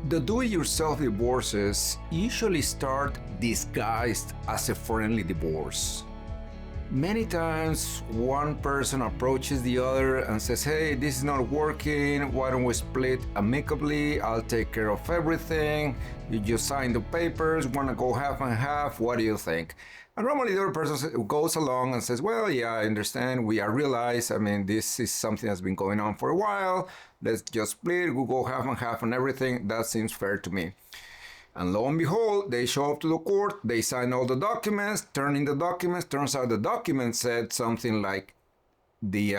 The do-it-yourself divorces usually start disguised as a friendly divorce. Many times, one person approaches the other and says, "Hey, this is not working. Why don't we split amicably? I'll take care of everything. You just sign the papers. Want to go half and half? What do you think?" And normally the other person goes along and says, "Well, yeah, I understand. I realize, this is something that's been going on for a while. Let's just split. We'll go half and half on everything. That seems fair to me." And lo and behold, they show up to the court, they sign all the documents, turn in the documents. Turns out the document said something like the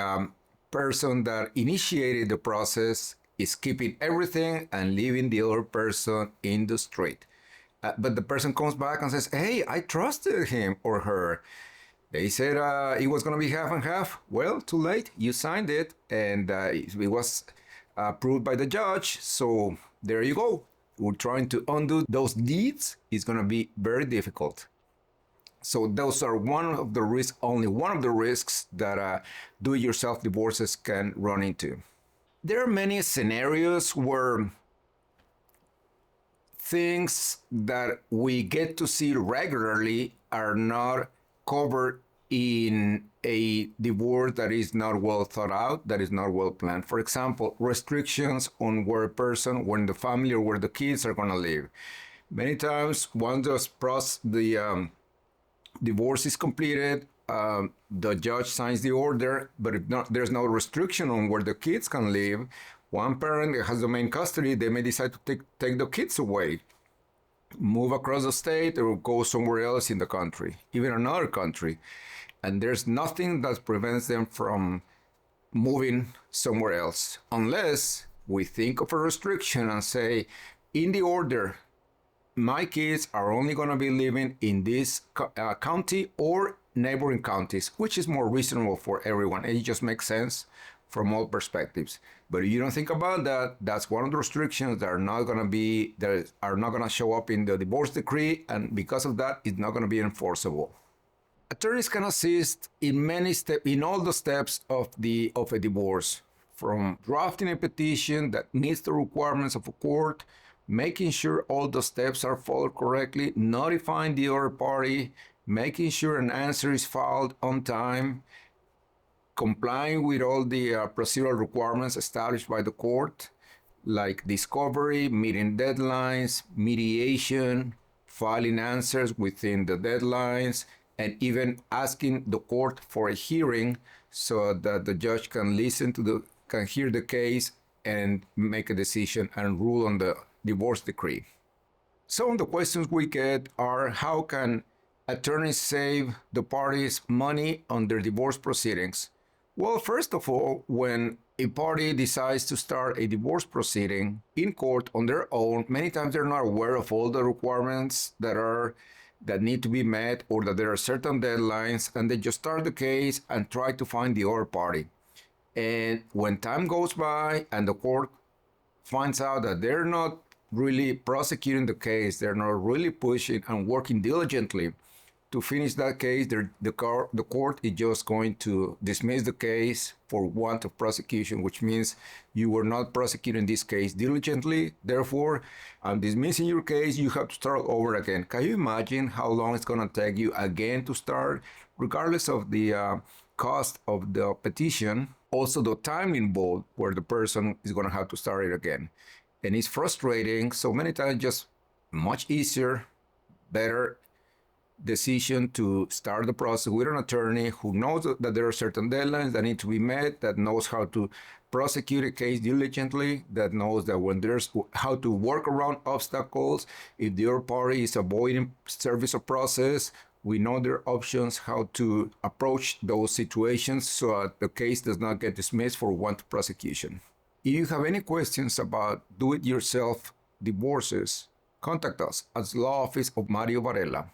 person that initiated the process is keeping everything and leaving the other person in the street. But the person comes back and says, "Hey, I trusted him or her. They said it was going to be half and half." Well, too late. You signed it, and it was approved by the judge. So there you go. We're trying to undo those deeds. It's going to be very difficult. So those are one of the risks, only one of the risks that do-it-yourself divorces can run into. There are many scenarios where things that we get to see regularly are not covered in a divorce that is not well thought out, that is not well planned. For example, restrictions on where a person, when the family or where the kids are going to live. Many times, once the divorce is completed, the judge signs the order, but if there's no restriction on where the kids can live. One parent that has the main custody, they may decide to take the kids away, move across the state, or go somewhere else in the country, even another country. And there's nothing that prevents them from moving somewhere else, unless we think of a restriction and say, in the order, my kids are only going to be living in this county or neighboring counties, which is more reasonable for everyone. It just makes sense from all perspectives. But if you don't think about that, that's one of the restrictions that are not going to show up in the divorce decree, and because of that, it's not going to be enforceable. Attorneys can assist in all the steps of a divorce, from drafting a petition that meets the requirements of a court, making sure all the steps are followed correctly, notifying the other party, making sure an answer is filed on time, complying with all the procedural requirements established by the court, like discovery, meeting deadlines, mediation, filing answers within the deadlines, and even asking the court for a hearing so that the judge can hear the case and make a decision and rule on the divorce decree. Some of the questions we get are, how can attorneys save the parties money on their divorce proceedings? Well, first of all, when a party decides to start a divorce proceeding in court on their own, many times they're not aware of all the requirements that need to be met, or that there are certain deadlines, and they just start the case and try to find the other party. And when time goes by and the court finds out that they're not really prosecuting the case, they're not really pushing and working diligently to finish that case, the court is just going to dismiss the case for want of prosecution, which means you were not prosecuting this case diligently. Therefore, I'm dismissing your case. You have to start over again. Can you imagine how long it's going to take you again to start, regardless of the cost of the petition, also the time involved where the person is going to have to start it again. And it's frustrating. So many times, just much easier, better decision to start the process with an attorney who knows that there are certain deadlines that need to be met, that knows how to prosecute a case diligently, that knows that when there's how to work around obstacles. If the other party is avoiding service of process, we know there are options how to approach those situations so that the case does not get dismissed for want of prosecution. If you have any questions about do-it-yourself divorces, contact us at the Law Office of Mario Varela.